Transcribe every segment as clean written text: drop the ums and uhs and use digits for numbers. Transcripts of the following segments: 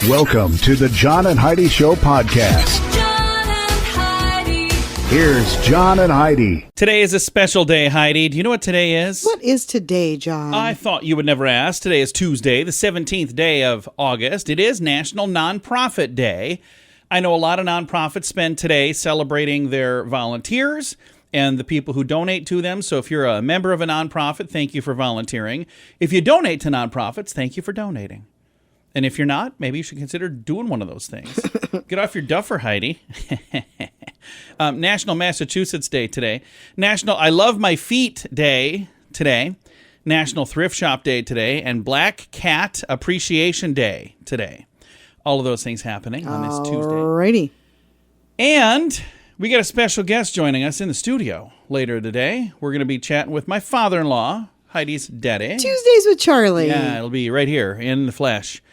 Welcome to the John and Heidi Show podcast. John and Heidi. Here's John and Heidi. Today is a special day, Heidi. Do you know what today is? What is today, John? I thought you would never ask. Today is Tuesday, the 17th day of August. It is National Nonprofit Day. I know a lot of nonprofits spend today celebrating their volunteers and the people who donate to them. So if you're a member of a nonprofit, thank you for volunteering. If you donate to nonprofits, thank you for donating. And if you're not, maybe you should consider doing one of those things. Get off your duffer, Heidi. National Massachusetts Day today. National I Love My Feet Day today. National Thrift Shop Day today. And Black Cat Appreciation Day today. All of those things happening on this Tuesday. Alrighty. And we got a special guest joining us in the studio later today. We're going to be chatting with my father-in-law, Heidi's daddy. Tuesdays with Charlie. Yeah, it'll be right here in the flesh.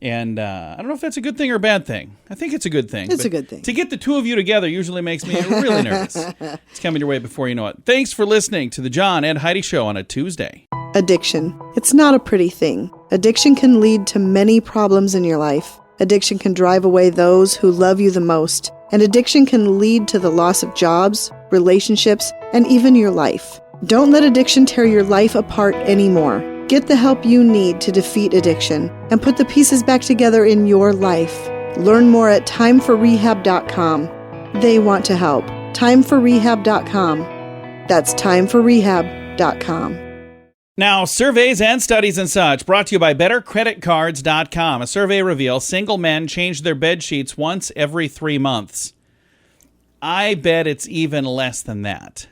And I don't know if that's a good thing or a bad thing. I think it's a good thing. It's a good thing. To get the two of you together usually makes me really nervous. It's coming your way before you know it. Thanks for listening to the John and Heidi Show on a Tuesday. Addiction. It's not a pretty thing. Addiction can lead to many problems in your life. Addiction can drive away those who love you the most. And addiction can lead to the loss of jobs, relationships, and even your life. Don't let addiction tear your life apart anymore. Get the help you need to defeat addiction and put the pieces back together in your life. Learn more at timeforrehab.com. They want to help. Timeforrehab.com. That's timeforrehab.com. Now, surveys and studies and such brought to you by BetterCreditCards.com. A survey reveals single men change their bed sheets once every 3 months. I bet it's even less than that.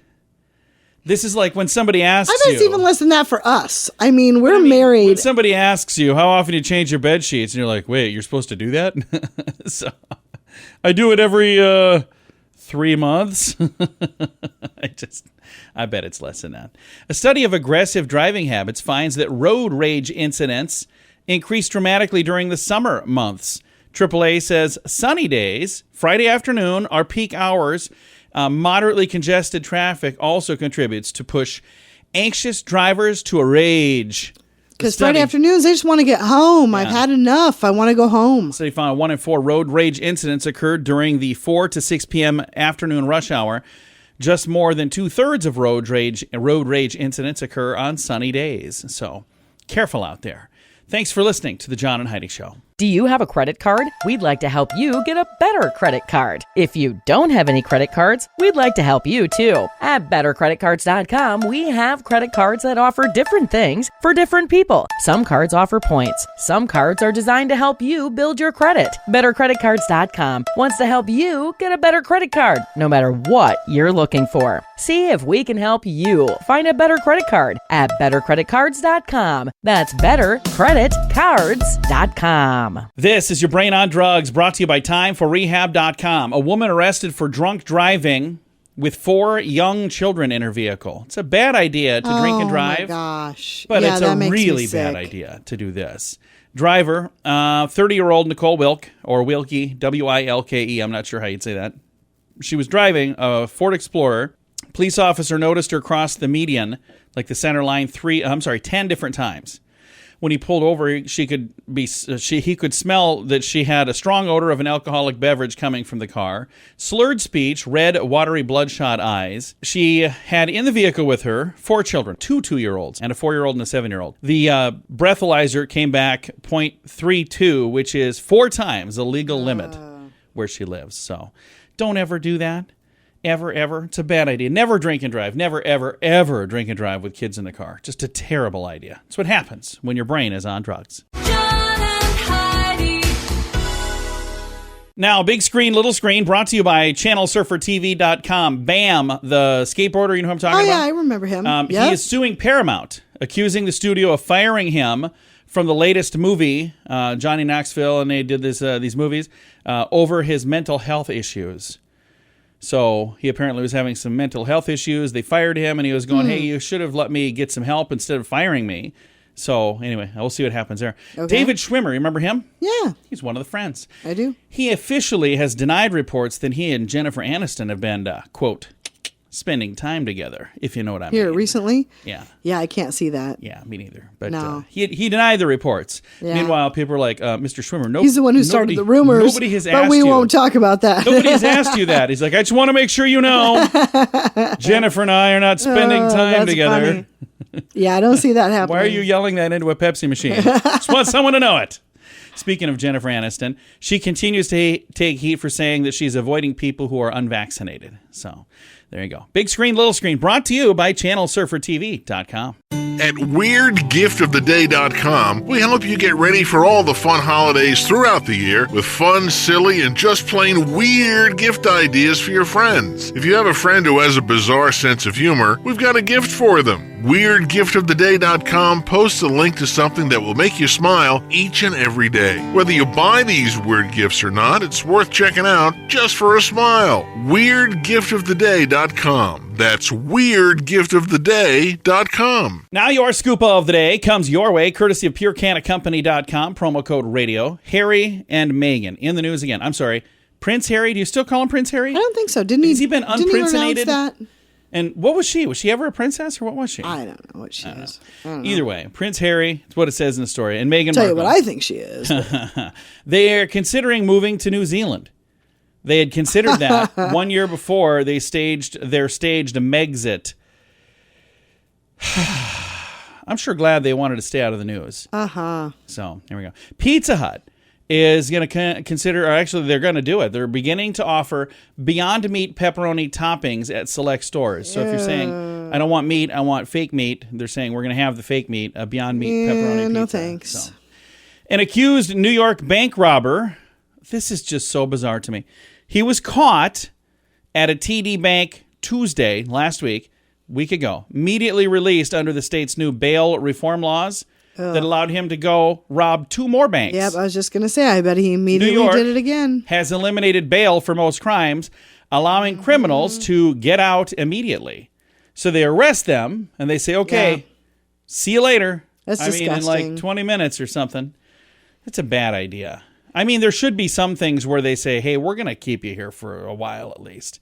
This is like when somebody asks you... I bet it's even less than that for us. I mean, we're married. When somebody asks you how often you change your bed sheets, and you're like, wait, you're supposed to do that? So, I do it every 3 months. I bet it's less than that. A study of aggressive driving habits finds that road rage incidents increase dramatically during the summer months. AAA says sunny days, Friday afternoon, are peak hours. Moderately congested traffic also contributes to push anxious drivers to a rage. Because Friday afternoons, I just want to get home. Yeah. I've had enough. I want to go home. So they found 1 in 4 road rage incidents occurred during the 4 to 6 p.m. afternoon rush hour. Just more than 2/3 of road rage incidents occur on sunny days. So careful out there. Thanks for listening to the John and Heidi Show. Do you have a credit card? We'd like to help you get a better credit card. If you don't have any credit cards, we'd like to help you too. At BetterCreditCards.com, we have credit cards that offer different things for different people. Some cards offer points. Some cards are designed to help you build your credit. BetterCreditCards.com wants to help you get a better credit card, no matter what you're looking for. See if we can help you find a better credit card at BetterCreditCards.com. That's BetterCreditCards.com. This is your Brain on Drugs, brought to you by timeforrehab.com. A woman arrested for drunk driving with 4 young children in her vehicle. It's a bad idea to drink and drive. Oh, my gosh. But yeah, it's a really bad idea to do this. Driver, 30-year-old Nicole Wilke, or Wilkie, W-I-L-K-E. I'm not sure how you'd say that. She was driving a Ford Explorer. Police officer noticed her cross the median, like the center line, 10 different times. When he pulled over, he could smell that she had a strong odor of an alcoholic beverage coming from the car. Slurred speech, red, watery, bloodshot eyes. She had in the vehicle with her 4 children, 2 2-year-olds and a 4-year-old and a 7-year-old. The breathalyzer came back 0.32, which is 4 times the legal limit where she lives. So don't ever do that. Ever. It's a bad idea. Never drink and drive. Never, ever drink and drive with kids in the car. Just a terrible idea. It's what happens when your brain is on drugs. John and Heidi. Now, big screen, little screen, brought to you by channelsurfertv.com. Bam, the skateboarder, you know who I'm talking about? Oh, yeah, I remember him. He is suing Paramount, accusing the studio of firing him from the latest movie, Johnny Knoxville, and they did these movies, over his mental health issues. So he apparently was having some mental health issues. They fired him, and he was going, hey, you should have let me get some help instead of firing me. So anyway, we'll see what happens there. Okay. David Schwimmer, you remember him? Yeah. He's one of the Friends. I do. He officially has denied reports that he and Jennifer Aniston have been, quote, spending time together, if you know what I Here, mean. recently? Yeah. Yeah, I can't see that. Yeah, me neither. But No. he denied the reports. Yeah. Meanwhile, people are like, Mr. Swimmer, He's the one who started the rumors. Nobody has but asked we you. won't talk about that. Nobody has asked you that. He's like, I just want to make sure you know. Jennifer and I are not spending time that's together. funny. Yeah, I don't see that happening. Why are you yelling that into a Pepsi machine? Just want someone to know it. Speaking of Jennifer Aniston, she continues to take heat for saying that she's avoiding people who are unvaccinated. So there you go. Big screen, little screen, brought to you by channelsurfertv.com. At WeirdGiftOfTheDay.com, we help you get ready for all the fun holidays throughout the year with fun, silly, and just plain weird gift ideas for your friends. If you have a friend who has a bizarre sense of humor, we've got a gift for them. WeirdGiftOfTheDay.com posts a link to something that will make you smile each and every day. Whether you buy these weird gifts or not, it's worth checking out just for a smile. WeirdGiftOfTheDay.com. That's WeirdGiftOfTheDay.com. Now your scoop of the day comes your way, courtesy of PureCanaCompany.com, promo code radio. Harry and Meghan in the news again. I'm sorry, Prince Harry. Do you still call him Prince Harry? I don't think so. Didn't he? Has he been didn't he renounce unprincinated? that? And what was she? Was she ever a princess or what was she? I don't know what she is. I don't know. Either way, Prince Harry, it's what it says in the story. And Meghan Tell you Markle. what I think she is. They are considering moving to New Zealand. They had considered that 1 year before they staged a Megxit. I'm sure glad they wanted to stay out of the news. Uh-huh. So, here we go. Pizza Hut is going to consider, or actually they're going to do it. They're beginning to offer Beyond Meat pepperoni toppings at select stores. So if you're saying, I don't want meat, I want fake meat, they're saying we're going to have the fake meat, a Beyond Meat pepperoni pizza. No thanks. So. An accused New York bank robber, this is just so bizarre to me. He was caught at a TD Bank Tuesday last week ago, immediately released under the state's new bail reform laws that allowed him to go rob 2 more banks. Yep, I was just going to say, I bet he New immediately York did it again. has eliminated bail for most crimes, allowing criminals to get out immediately. So they arrest them and they say, okay, Yeah. see you later. That's in disgusting. like 20 minutes or something. That's a bad idea. I mean, there should be some things where they say, hey, we're going to keep you here for a while at least.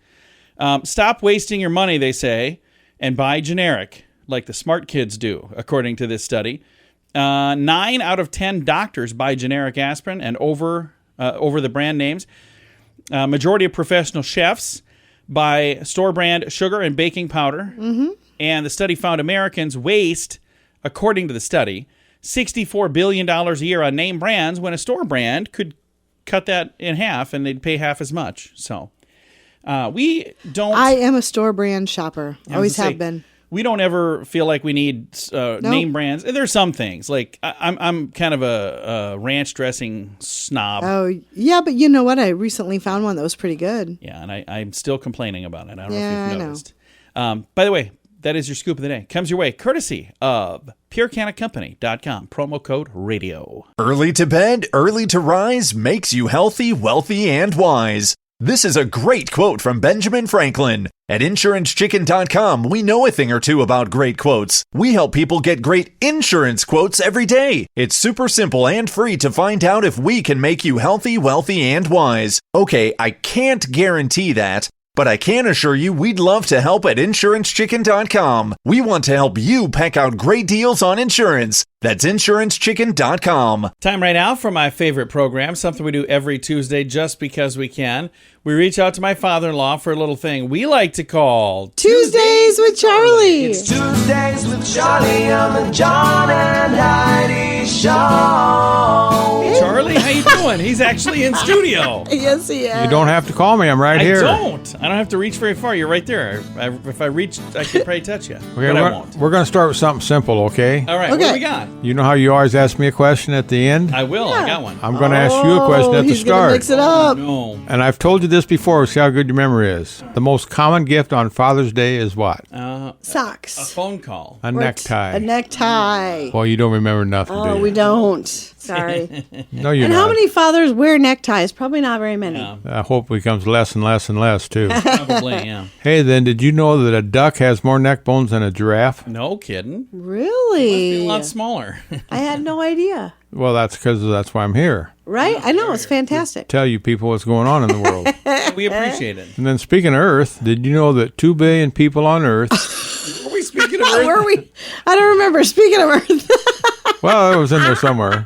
Stop wasting your money, they say, and buy generic, like the smart kids do, according to this study. 9 out of 10 doctors buy generic aspirin and over the brand names. Majority of professional chefs buy store brand sugar and baking powder. Mm-hmm. And the study found Americans waste, according to the study, $64 billion a year on name brands when a store brand could cut that in half and they'd pay half as much. So we don't... I am a store brand shopper. Always have been. We don't ever feel like we need name brands. There's some things like I'm kind of a ranch dressing snob. Oh, yeah, but you know what? I recently found one that was pretty good. Yeah, and I'm still complaining about it. I don't know Yeah, if I you've know. noticed. By the way, that is your scoop of the day. Comes your way courtesy of PureCanaCompany.com. Promo code radio. Early to bed, early to rise makes you healthy, wealthy, and wise. This is a great quote from Benjamin Franklin. At InsuranceChicken.com, we know a thing or two about great quotes. We help people get great insurance quotes every day. It's super simple and free to find out if we can make you healthy, wealthy, and wise. Okay, I can't guarantee that, but I can assure you we'd love to help at InsuranceChicken.com. We want to help you pack out great deals on insurance. That's InsuranceChicken.com. Time right now for my favorite program, something we do every Tuesday just because we can. We reach out to my father-in-law for a little thing we like to call Tuesdays with Charlie. Tuesdays with Charlie on the John and Heidi Show. Charlie, how you doing? He's actually in studio. Yes, he is. You don't have to call me. I'm right here. I don't have to reach very far. You're right there. If I reach, I could probably touch you. Okay, but I won't. we're going to start with something simple, okay? All right, what Okay. do we got? You know how you always ask me a question at the end? I will. I got one. I'm going to ask you a question at the he's gonna start. mix it up. No. And I've told you this before. See how good your memory is. The most common gift on Father's Day is what? A Socks. phone call. A necktie. A necktie. Well, you don't remember nothing, do Oh, you? we don't. Sorry. No, you're And not. how many fathers wear neckties? Probably not very many. I hope it becomes less and less and less, too. Probably, yeah. Hey, then, did you know that a duck has more neck bones than a giraffe? No kidding. Be Really? a lot smaller. I had no idea. Well, that's because that's why I'm here. Right? I know. It's fantastic. Tell you people what's going on in the world. We appreciate it. And then speaking of Earth, did you know that 2 billion people on Earth... Were we speaking of Earth? Were we? I don't remember. Speaking of Earth. Well, it was in there somewhere.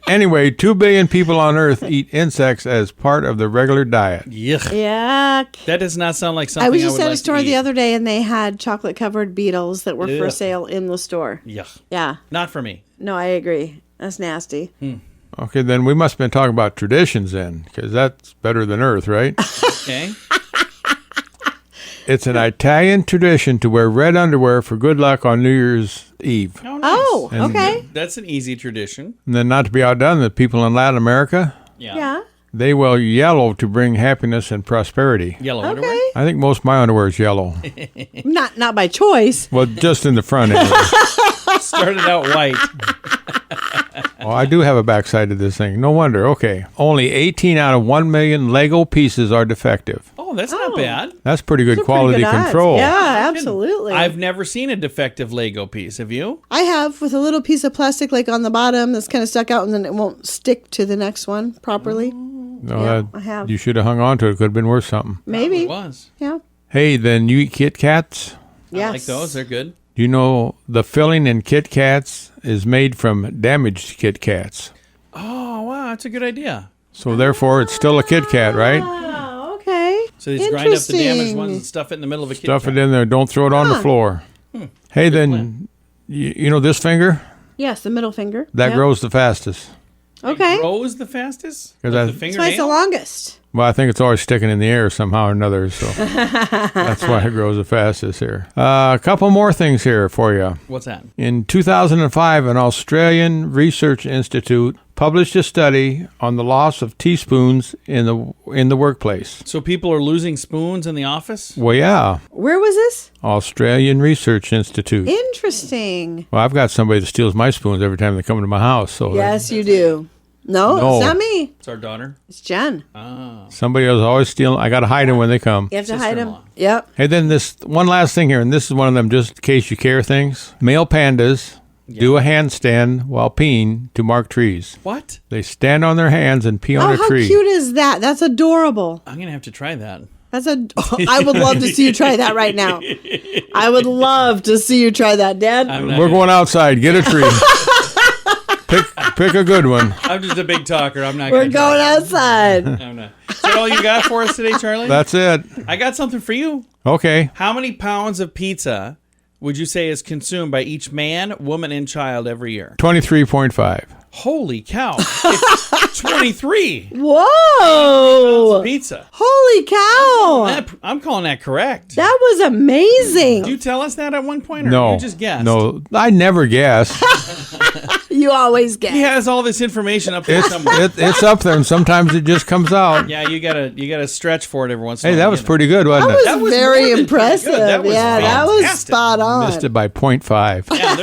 Anyway, 2 billion people on Earth eat insects as part of their regular diet. Yuck. Yuck. That does not sound like something I was would just at like a store to the eat. other day, and they had chocolate-covered beetles that were for Ugh. sale in the store. Yuck. Yeah. Not for me. No, I agree. That's nasty. Okay, then we must have been talking about traditions then, because that's better than Earth, right? Okay. It's an Italian tradition to wear red underwear for good luck on New Year's Eve. Oh, nice. Oh, okay. That's an easy tradition. And then not to be outdone, the people in Latin America, Yeah. they wear yellow to bring happiness and prosperity. Yellow underwear. Okay. I think most of my underwear is yellow. Not by choice. Well, just in the front anyway. Started out white. Well, I do have a backside to this thing. No wonder. Okay. Only 18 out of 1 million Lego pieces are defective. Oh, that's not bad. That's pretty good Those are quality pretty good odds. control. Yeah, absolutely. I've never seen a defective Lego piece. Have you? I have, with a little piece of plastic like on the bottom that's kind of stuck out, and then it won't stick to the next one properly. No, Yeah, that- I have. You should have hung on to it. It could have been worth something. Maybe. It was. Yeah. Hey, then you eat Kit Kats? Yes. I like those. They're good. Do you know the filling in Kit Kats is made from damaged Kit Kats? Oh, wow. That's a good idea. So therefore, it's still a Kit Kat, right? Oh, okay. So they just grind up the damaged Interesting. ones and stuff it in the middle of a Kit Stuff Kat. it in there. Don't throw it on the floor. Hey, then, you know this finger? Yes, the middle finger. That Yep. grows the fastest. Okay. Grows the fastest? 'Cause Like I- the That's why it's fingernail? the longest. Well, I think it's always sticking in the air somehow or another, so that's why it grows the fastest here. A couple more things here for you. What's that? In 2005, an Australian research institute published a study on the loss of teaspoons in the workplace. So people are losing spoons in the office? Well, yeah, Where was this? Australian Research Institute. Interesting. Well, I've got somebody that steals my spoons every time they come to my house. So Yes, you do. No, No. it's not me. It's our daughter. It's Jen. somebody else always stealing. I got to hide them when they come. You have to hide him. Sister-in-law. Yep. Hey, then this one last thing here, and this is one of them just in case you care things. Male pandas do a handstand while peeing to mark trees. What? They stand on their hands and pee on Oh, a how tree. cute is that? That's adorable. I'm going to have to try that. I would love to see you try that right now. I would love to see you try that, Dad. I'm not We're gonna- going outside. Get a tree. pick a good one. I'm just a big talker. I'm not We're going to going outside. I'm not. Is that all you got for us today, Charlie? That's it. I got something for you. Okay. How many pounds of pizza would you say is consumed by each man, woman, and child every year? 23.5. Holy cow. It's 23 Whoa! pizza. Holy cow! I'm calling that correct. That was amazing. Did you tell us that at one point, or No. you just guessed? No, I never guess. You always get. He has all this information up there somewhere. It's up there, and sometimes it just comes out. Yeah, you gotta stretch for it every once in a Hey, while. that was you know. pretty good, wasn't That was, it? That was very more than impressive. pretty good. That was That was fantastic. spot on. Missed it by 0.5. Yeah,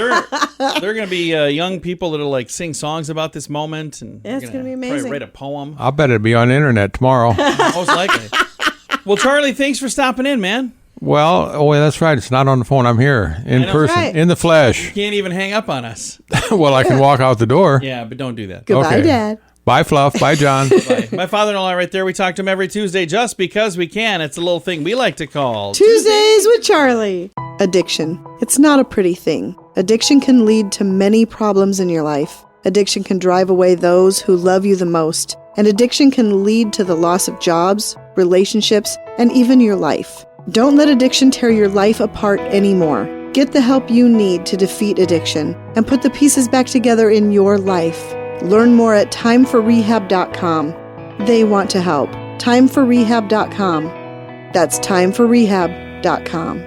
they're going to be young people that'll like sing songs about this moment, and Yeah, it's they're gonna be probably amazing. write a poem. I'll bet it'll be on the internet tomorrow. Most likely. Well, Charlie, thanks for stopping in, man. Well, oh, yeah, that's right. It's not on the phone. I'm here in know. person, Right. in the flesh. You can't even hang up on us. Well, I can walk out the door. Yeah, but don't do that. Goodbye, Okay. Dad. Bye, Fluff. Bye, John. Bye. My father-in-law right there. We talk to him every Tuesday just because we can. It's a little thing we like to call Tuesdays with Charlie. Addiction. It's not a pretty thing. Addiction can lead to many problems in your life. Addiction can drive away those who love you the most. And addiction can lead to the loss of jobs, relationships, and even your life. Don't let addiction tear your life apart anymore. Get the help you need to defeat addiction and put the pieces back together in your life. Learn more at timeforrehab.com. They want to help. Timeforrehab.com. That's timeforrehab.com.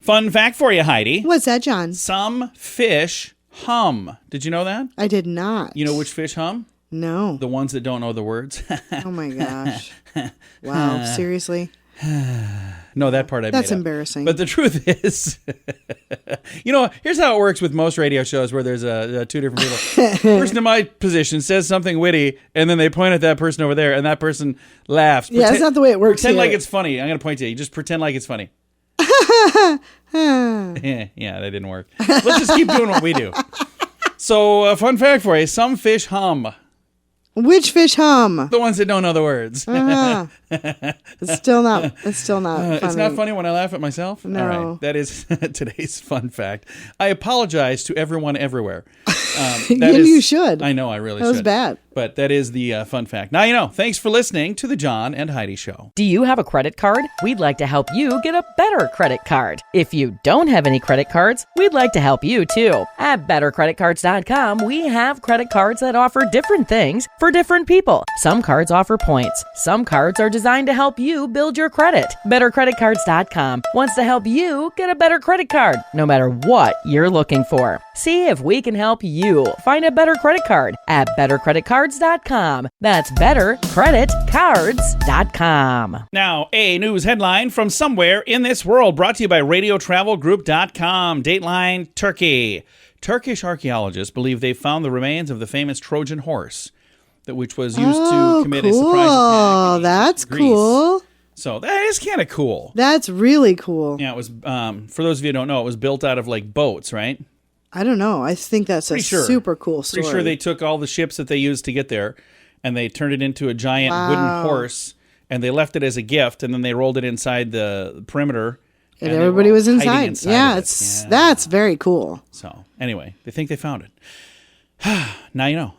Fun fact for you, Heidi. What's that, John? Some fish hum. Did you know that? I did not. You know which fish hum? No. The ones that don't know the words. Oh my gosh. Wow. Seriously? No, that part I made That's up. embarrassing. But the truth is, here's how it works with most radio shows where there's two different people. Person in my position says something witty, and then they point at that person over there, and that person laughs. Yeah, that's not the way it works Pretend here. like it's funny. I'm going to point to you. Just pretend like it's funny. Yeah, that didn't work. Let's just keep doing what we do. So, a fun fact for you. Some fish hum. Which fish hum? The ones that don't know the words. It's still not funny. It's not funny when I laugh at myself? No. All right. That is today's fun fact. I apologize to everyone everywhere. You should. I know, I really should. That was bad. But that is the fun fact. Now you know. Thanks for listening to the John and Heidi Show. Do you have a credit card? We'd like to help you get a better credit card. If you don't have any credit cards, we'd like to help you too. At bettercreditcards.com, we have credit cards that offer different things for different people. Some cards offer points. Some cards are designed to help you build your credit. Bettercreditcards.com wants to help you get a better credit card, no matter what you're looking for. See if we can help you find a better credit card at bettercreditcards.com. That's bettercreditcards.com. Now, a news headline from somewhere in this world brought to you by radiotravelgroup.com. Dateline Turkey. Turkish archaeologists believe they found the remains of the famous Trojan horse, which was used to commit a surprise attack. in That's Greece. cool. So that is kind of cool. That's really cool. Yeah, it was, for those of you who don't know, it was built out of like boats, right? I don't know. I think that's Pretty sure. super cool story. Pretty sure they took all the ships that they used to get there and they turned it into a giant wooden horse and they left it as a gift and then they rolled it inside the perimeter. And they everybody were was hiding inside. Yeah, of it. that's very cool. So anyway, they think they found it. Now you know.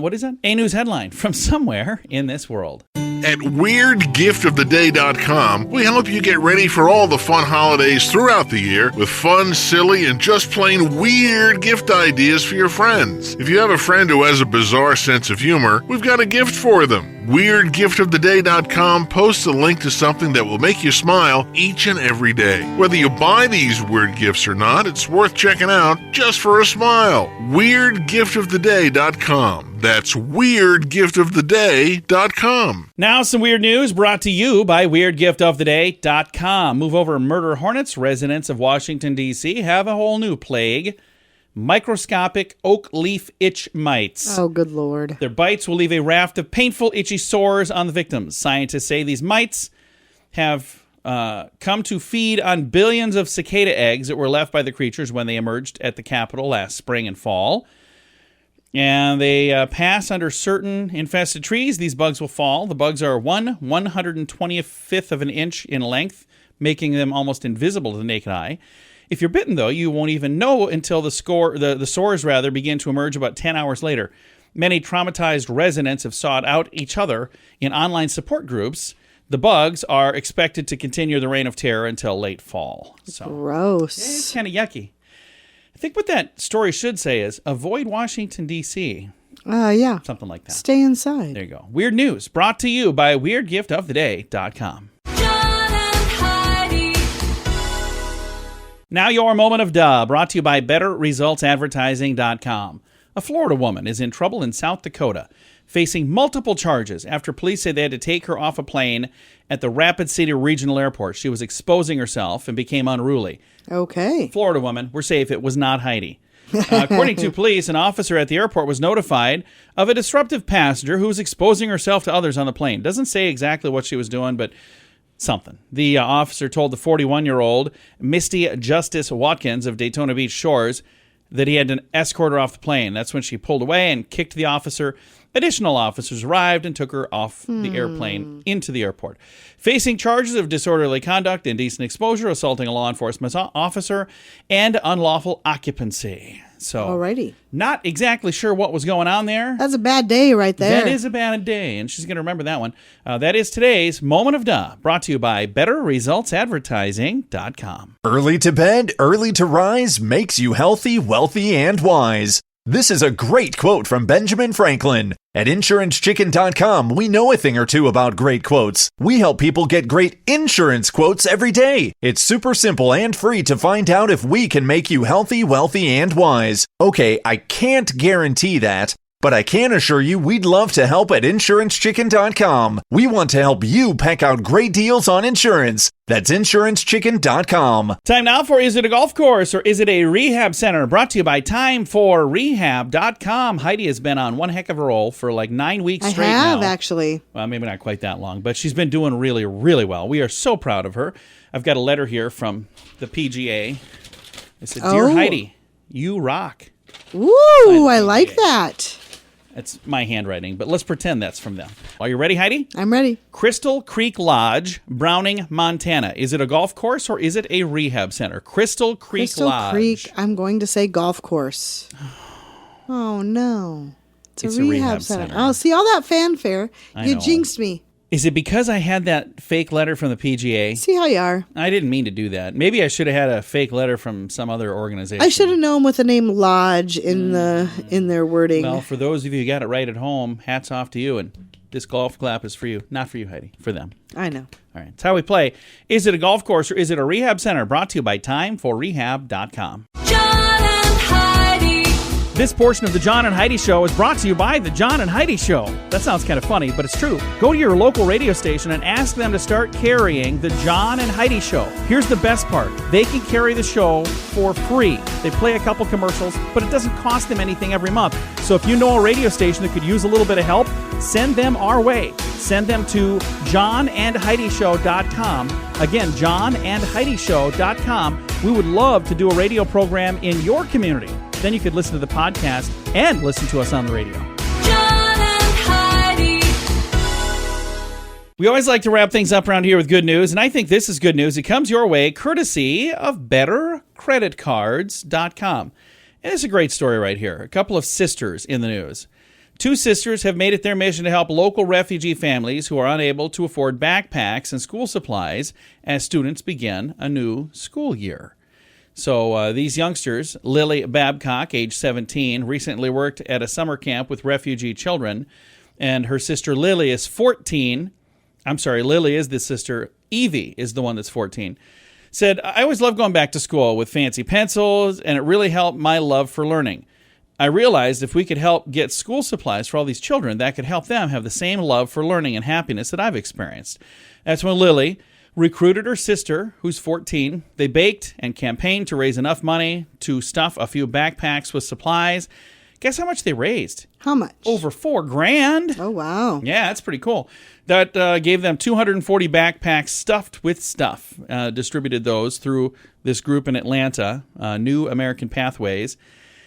What is that? A news headline from somewhere in this world. At WeirdGiftOfTheDay.com, we help you get ready for all the fun holidays throughout the year with fun, silly, and just plain weird gift ideas for your friends. If you have a friend who has a bizarre sense of humor, we've got a gift for them. WeirdGiftOfTheDay.com posts a link to something that will make you smile each and every day. Whether you buy these weird gifts or not, it's worth checking out just for a smile. WeirdGiftOfTheDay.com. That's WeirdGiftOfTheDay.com. Now some weird news brought to you by WeirdGiftOfTheDay.com. Move over murder hornets. Residents of Washington, D.C. have a whole new plague. Microscopic oak leaf itch mites. Oh, good Lord. Their bites will leave a raft of painful, itchy sores on the victims. Scientists say these mites have come to feed on billions of cicada eggs that were left by the creatures when they emerged at the Capitol last spring and fall. And they pass under certain infested trees. These bugs will fall. The bugs are 1/125th of an inch in length, making them almost invisible to the naked eye. If you're bitten, though, you won't even know until the sores begin to emerge about 10 hours later. Many traumatized residents have sought out each other in online support groups. The bugs are expected to continue the reign of terror until late fall. So, gross. yeah, it's kind of yucky. I think what that story should say is avoid Washington, D.C. Yeah. Something like that. Stay inside. There you go. Weird news brought to you by WeirdGiftOfTheDay.com. John and Heidi. Now your moment of duh, brought to you by BetterResultsAdvertising.com. A Florida woman is in trouble in South Dakota, facing multiple charges after police say they had to take her off a plane at the Rapid City Regional Airport. She was exposing herself and became unruly. Okay. Florida woman, we're safe, it was not Heidi. According to police, an officer at the airport was notified of a disruptive passenger who was exposing herself to others on the plane. Doesn't say exactly what she was doing, but something. The officer told the 41-year-old Misty Justice Watkins of Daytona Beach Shores that he had to escort her off the plane. That's when she pulled away and kicked the officer. Additional officers arrived and took her off the airplane into the airport. Facing charges of disorderly conduct, indecent exposure, assaulting a law enforcement officer, and unlawful occupancy. So, alrighty. Not exactly sure what was going on there. That's a bad day right there. That is a bad day, and she's going to remember that one. That is today's Moment of Duh, brought to you by BetterResultsAdvertising.com. Early to bed, early to rise makes you healthy, wealthy, and wise. This is a great quote from Benjamin Franklin. At InsuranceChicken.com, we know a thing or two about great quotes. We help people get great insurance quotes every day. It's super simple and free to find out if we can make you healthy, wealthy, and wise. Okay, I can't guarantee that, but I can assure you we'd love to help at InsuranceChicken.com. We want to help you peck out great deals on insurance. That's InsuranceChicken.com. Time now for Is It a Golf Course or Is It a Rehab Center? Brought to you by TimeForRehab.com. Heidi has been on one heck of a roll for like 9 weeks straight now. I have, actually. Well, maybe not quite that long, but she's been doing really, really well. We are so proud of her. I've got a letter here from the PGA. It said, Dear Heidi, you rock. Ooh, I like that. It's my handwriting, but let's pretend that's from them. Are you ready, Heidi? I'm ready. Crystal Creek Lodge, Browning, Montana. Is it a golf course or is it a rehab center? Crystal Creek Crystal Lodge. Creek, I'm going to say golf course. Oh, no. It's a rehab center. Oh, see all that fanfare. I You know. jinxed me. Is it because I had that fake letter from the PGA? See how you are. I didn't mean to do that. Maybe I should have had a fake letter from some other organization. I should have known with the name Lodge in their wording. Well, for those of you who got it right at home, hats off to you. And this golf clap is for you. Not for you, Heidi. For them. I know. All right. It's how we play. Is it a golf course or is it a rehab center? Brought to you by timeforrehab.com. John and Heidi. This portion of the John and Heidi Show is brought to you by the John and Heidi Show. That sounds kind of funny, but it's true. Go to your local radio station and ask them to start carrying the John and Heidi Show. Here's the best part. They can carry the show for free. They play a couple commercials, but it doesn't cost them anything every month. So if you know a radio station that could use a little bit of help, send them our way. Send them to johnandheidishow.com. Again, johnandheidishow.com. We would love to do a radio program in your community. Then you could listen to the podcast and listen to us on the radio. John and Heidi. We always like to wrap things up around here with good news, and I think this is good news. It comes your way courtesy of bettercreditcards.com. And it's a great story right here. A couple of sisters in the news. Two sisters have made it their mission to help local refugee families who are unable to afford backpacks and school supplies as students begin a new school year. So these youngsters, Lily Babcock, age 17, recently worked at a summer camp with refugee children, and her sister Lily is 14. I'm sorry, Lily is the sister. Evie is the one that's 14. Said, I always loved going back to school with fancy pencils, and it really helped my love for learning. I realized if we could help get school supplies for all these children, that could help them have the same love for learning and happiness that I've experienced. That's when Lily recruited her sister, who's 14. They baked and campaigned to raise enough money to stuff a few backpacks with supplies. Guess how much they raised? How much? Over $4,000. Oh, wow. Yeah, that's pretty cool. That gave them 240 backpacks stuffed with stuff. Distributed those through this group in Atlanta, New American Pathways.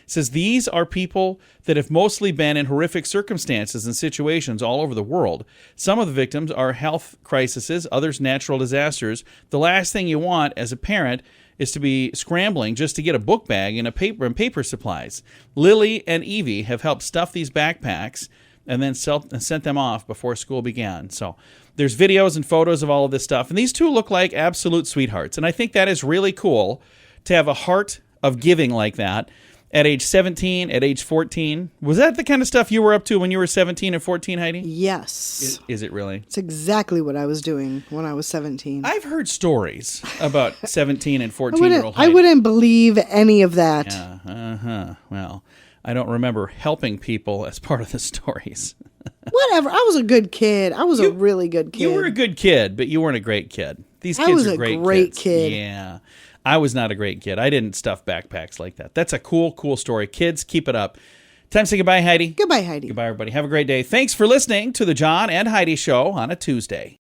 It says these are people that have mostly been in horrific circumstances and situations all over the world. Some of the victims are health crises, others natural disasters. The last thing you want as a parent is to be scrambling just to get a book bag and paper supplies. Lily and Evie have helped stuff these backpacks and then sent them off before school began. So there's videos and photos of all of this stuff. And these two look like absolute sweethearts. And I think that is really cool to have a heart of giving like that. At age 17, at age 14. Was that the kind of stuff you were up to when you were 17 and 14, Heidi? Yes. Is it really? It's exactly what I was doing when I was 17. I've heard stories about 17 and 14-year-old I Heidi. wouldn't believe any of that. Well, I don't remember helping people as part of the stories. Whatever. I was a good kid. I was a really good kid. You were a good kid, but you weren't a great kid. These kids I was are a great great kids. kid. Yeah. I was not a great kid. I didn't stuff backpacks like that. That's a cool, cool story. Kids, keep it up. Time to say goodbye, Heidi. Goodbye, Heidi. Goodbye, everybody. Have a great day. Thanks for listening to the John and Heidi Show on a Tuesday.